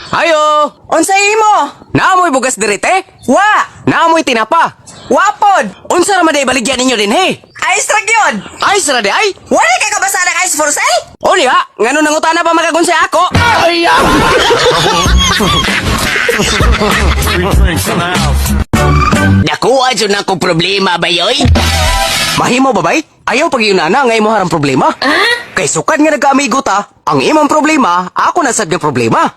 Ayo! Unsay imo? Naamoy bugas dirite? Wa! Naamoy tinapa? Wapod! Unsa ra maday baligyan ninyo din he? Ice ra gyud! Ay, sara di ay! Wala ka kabasa ng ice for sale? O niya, ngano nangutana pa magagunsay ako? Nakuha dyan akong problema ba yoy? Mahimo ba bay? Ayaw pag na nga imo harang problema. Kay sukad nga nagkaamigo ta, ang imong problema, ako na sad nga problema.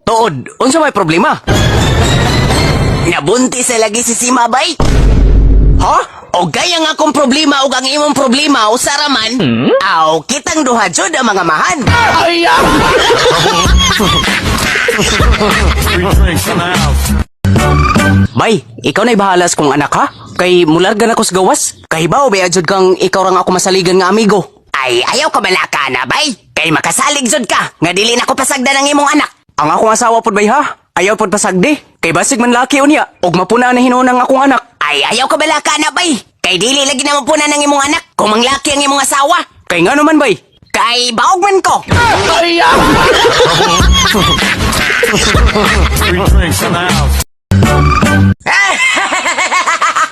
Tuod, unsa may problema? Nabuntis sa lagi si Sima bay? Ha? O gaya nga akong problema o ang imong problema o saraman, aw kitang duha jud ang mga mahan. Bay, ikaw na'y bahalas kung anak ha? Kay mulargan ako sa gawas. Kay bao bay adjud kang ikaw rang ako masaligan nga amigo. Ay, ayaw ka malaka na bay? Kay makasalig jud ka, nga dili na ko pasagda ng imong anak. Ang akong asawa pod bay ha? Ayaw pod pasagdi. Kay basig man laki unya, ug mapuna na hinunang akong anak. Ay, ayaw ka malaka na bay? Kay dili lagi na mapunan ng imong anak, kung manglaki ang imong asawa. Kay nga naman bay? Kay baog man ko.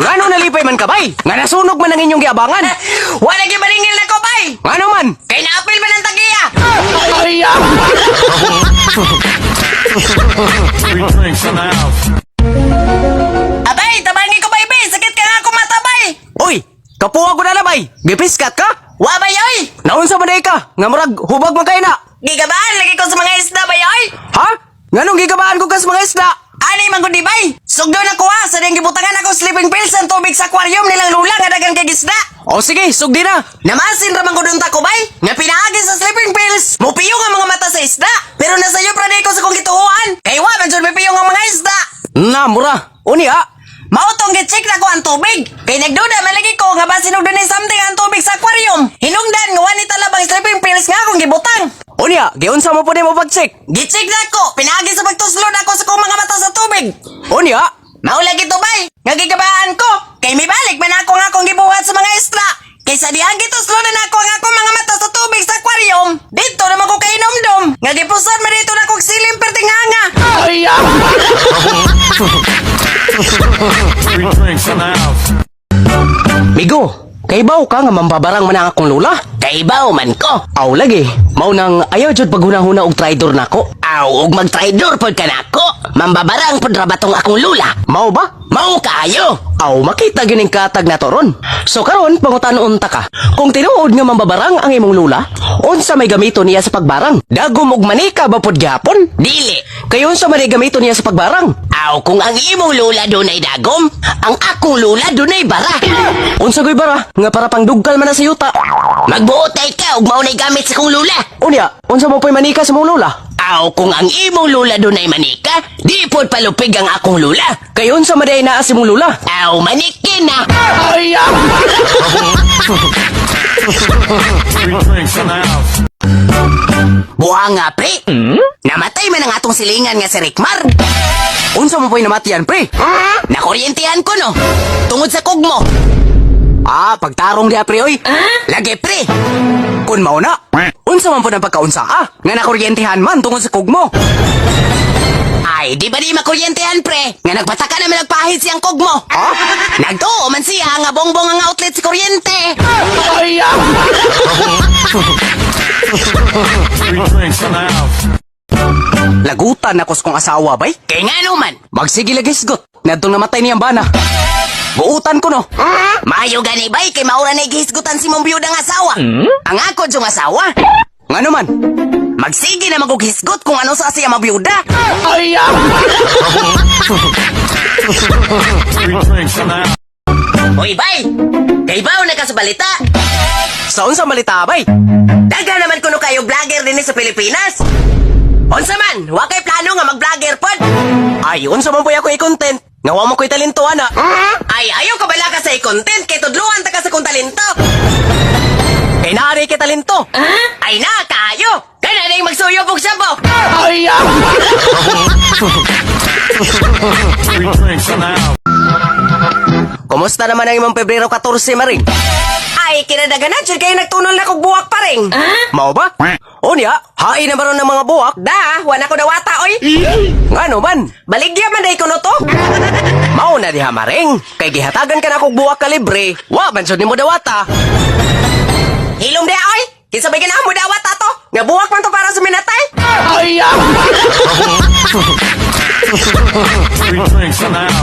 Ngano nalipay man ka bay? Nga nasunog man ang inyong giabangan. Wala gyud maningil na ko bay? Ngano man? Kay naapil man ang tagiya. Abay, tabangi ko bay bay, sakit ka nga ako mata bay. Uy, kapuha ko na bay. Gipiskat ka? Wa bay oy. Naunsa man day ka? Nga murag hubag man kay na. Gigabahan lagi ko sa mga isda bay oy. Ha? Nganong gigabaan ko kas mga isda? Ani man gud di bay? Sugdo na ko ha, sa ding gibutangan ako sleeping pills ang tubig sa aquarium nilang lula nga dagang kay gisda. O sige, sugdi na. Namasin ra man gud unta ko bay? Nga pinaagi sa sleeping pills. Mupiyo nga mga mata sa isda. Pero nasayo pra ko sa kong gituhuan. Kay wa man jud mipiyong ang mga isda. Na, mura. Uni ha? Mautong gi-check na ko ang tubig. Kay nagduda malagi ko nga ba sinugdan ni something ang tubig sa aquarium. Hinungdan nga wani talabang sleeping pills nga akong gibutang. Unya, giunsa mo po mo pag-check? Gi-check na ko. Pinaagi sa pagtuslod ako sa kong mga mata sa tubig. Unya? Maulag ito bay. Nga gigabaan ko. Kay mibalik man ako nga akong gibuhat sa mga isla. Kay sa dihang gituslod na ako nga akong mga mata sa tubig sa aquarium. Dito naman ko kay inomdom. Nga gipusan man dito na kong silim pertinganga. Migo, kay baw ka nga mambabarang man ang akong lula? Kay baw man ko. Aw lagi, mao nang ayaw jud paghuna-huna og traidor nako. Aw, ug mag-traidor pod ka nako. Mambabarang pod ra batong akong lula. Mao ba? Mao kaayo. Aw makita gining katag na toron. So karon pangutan-on ta ka. Kung tinuod nga mambabarang ang imong lula, unsa may gamito niya sa pagbarang? Dagom og manika ba pod gyapon? Dili. Kay unsa man ay gamito niya sa pagbarang? Aw, kung ang imong lula dunay dagom, ang akong lula dunay bara. Unsa goy bara nga para pangdugkal man na sa yuta? Magbuotay ka ug maunay gamit sa kong lula. Unya, unsa mo po'y manika sa mong lula? Aw, kung ang imong lula dunay manika, di pod palupig ang akong lula. Kay unsa man ay naa si mong lula? Aw, manikin na. Buha nga, pre. Namatay man ang atong silingan nga si Rickmar. Unsa mo po'y namatian, pre? Nakuryentihan ko, no? Tungod sa kugmo. Ah, pagtarong di pre oy. Lagi, pre. Kun mao na. Unsa man po ng pagkaunsa nga nakuryentihan man tungod sa kugmo. Ay, di ba di makuryentehan, pre? Nga nagpataka naman nagpahid siyang kugmo. Nagtuo man siya nga bongbong ang outlet sa kuryente. Lagutan ako sa kong asawa, bay. Kaya nga naman. Magsige lagisgot. Nadtong namatay niyang bana. Buutan ko, no? Maayo gani bay, kay maura na igihisgutan si mong biyudang asawa. Ang ako diyong asawa. Nga naman. Magsige na magughisgot kung ano sa siya mabiyuda. Hoy bay, kay baw na ka sa balita. Sa unsa malita, bay? Daga naman kuno kayo vlogger din sa Pilipinas. Unsa man, wa kay plano nga mag-vlogger pod. Ay, unsa man po ako i-content. Nga wa mo ko'y talento, ana. Ay, ayaw ka bala ka sa content kay tudluan ta ka sa kong talento. Kay naari kay talento. Ay na, kaayo. Kaya na yung magsuyo pong sabo. Kung Kumusta naman ang imong Pebrero 14, Maring? Ay, kinadaganan siya kayo nagtunol na kog buwak pa rin. Mao ba? Unya, hain na baron ng mga buwak. Da, wala ko dawata, oy. Ngano man? Baligya man day ko no to. Mao na diha, Maring. Kay gihatagan ka na kog buwak ka libre. Wa man sud nimo dawata. Hilom dia, oy. Kisabay ka na mo dawata to. Nga buwak man to para sa minatay. Ay! Free drinks on the house.